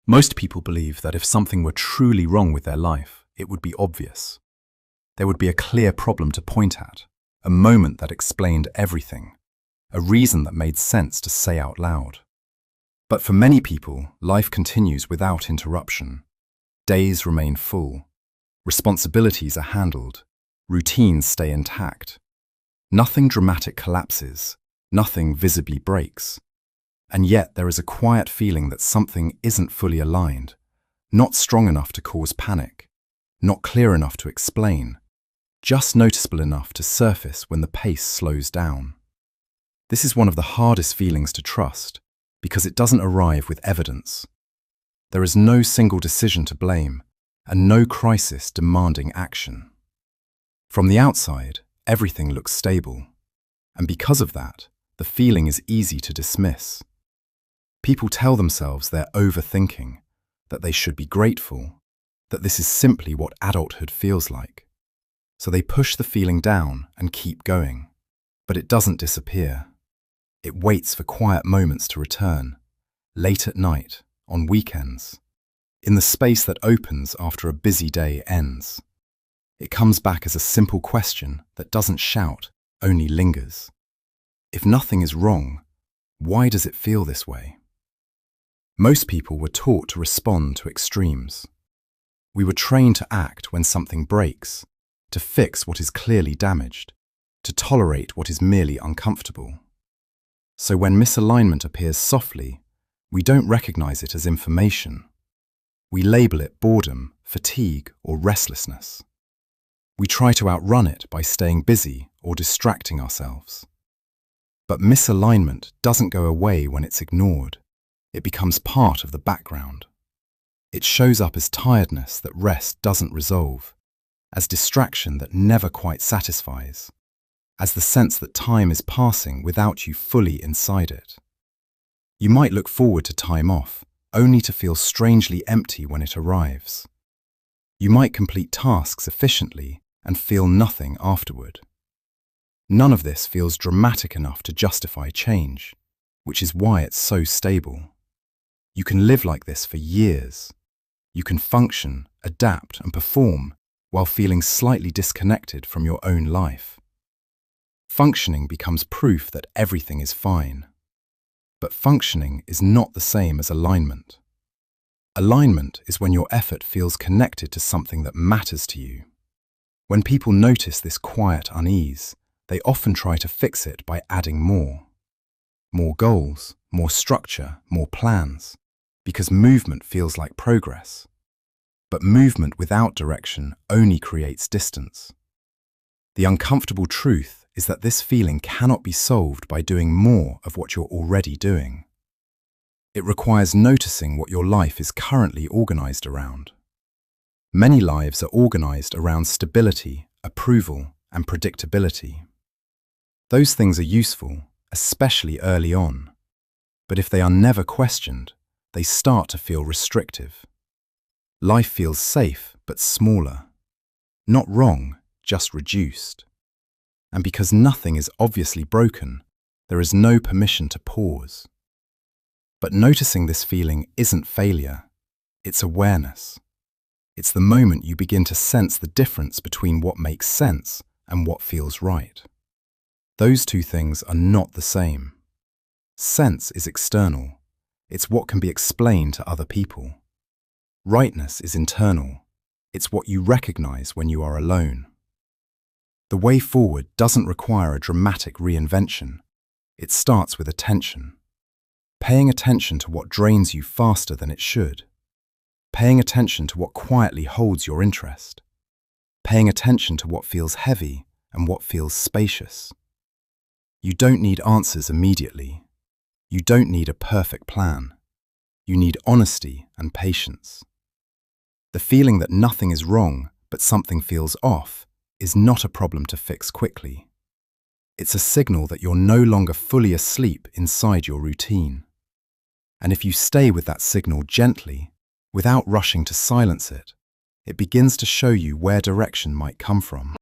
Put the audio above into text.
Most people believe that if something were truly wrong with their life, it would be obvious. There would be a clear problem to point at, a moment that explained everything, a reason that made sense to say out loud. But for many people, life continues without interruption. Days remain full. Responsibilities are handled. Routines stay intact. Nothing dramatic collapses. Nothing visibly breaks. And yet there is a quiet feeling that something isn't fully aligned, not strong enough to cause panic, not clear enough to explain, just noticeable enough to surface when the pace slows down. This is one of the hardest feelings to trust, because it doesn't arrive with evidence. There is no single decision to blame, and no crisis demanding action. From the outside, everything looks stable, and because of that, the feeling is easy to dismiss. People tell themselves they're overthinking, that they should be grateful, that this is simply what adulthood feels like. So they push the feeling down and keep going. But it doesn't disappear. It waits for quiet moments to return, late at night, on weekends, in the space that opens after a busy day ends. It comes back as a simple question that doesn't shout, only lingers. If nothing is wrong, why does it feel this way? Most people were taught to respond to extremes. We were trained to act when something breaks, to fix what is clearly damaged, to tolerate what is merely uncomfortable. So when misalignment appears softly, we don't recognize it as information. We label it boredom, fatigue, or restlessness. We try to outrun it by staying busy or distracting ourselves. But misalignment doesn't go away when it's ignored. It becomes part of the background. It shows up as tiredness that rest doesn't resolve, as distraction that never quite satisfies, as the sense that time is passing without you fully inside it. You might look forward to time off, only to feel strangely empty when it arrives. You might complete tasks efficiently and feel nothing afterward. None of this feels dramatic enough to justify change, which is why it's so stable. You can live like this for years. You can function, adapt, and perform while feeling slightly disconnected from your own life. Functioning becomes proof that everything is fine. But functioning is not the same as alignment. Alignment is when your effort feels connected to something that matters to you. When people notice this quiet unease, they often try to fix it by adding more. More goals, more structure, more plans, because movement feels like progress. But movement without direction only creates distance. The uncomfortable truth is that this feeling cannot be solved by doing more of what you're already doing. It requires noticing what your life is currently organized around. Many lives are organized around stability, approval, and predictability. Those things are useful, especially early on. But if they are never questioned, they start to feel restrictive. Life feels safe, but smaller. Not wrong, just reduced. And because nothing is obviously broken, there is no permission to pause. But noticing this feeling isn't failure, it's awareness. It's the moment you begin to sense the difference between what makes sense and what feels right. Those two things are not the same. Sense is external. It's what can be explained to other people. Rightness is internal. It's what you recognize when you are alone. The way forward doesn't require a dramatic reinvention. It starts with attention. Paying attention to what drains you faster than it should. Paying attention to what quietly holds your interest. Paying attention to what feels heavy and what feels spacious. You don't need answers immediately. You don't need a perfect plan. You need honesty and patience. The feeling that nothing is wrong, but something feels off, is not a problem to fix quickly. It's a signal that you're no longer fully asleep inside your routine. And if you stay with that signal gently, without rushing to silence it, it begins to show you where direction might come from.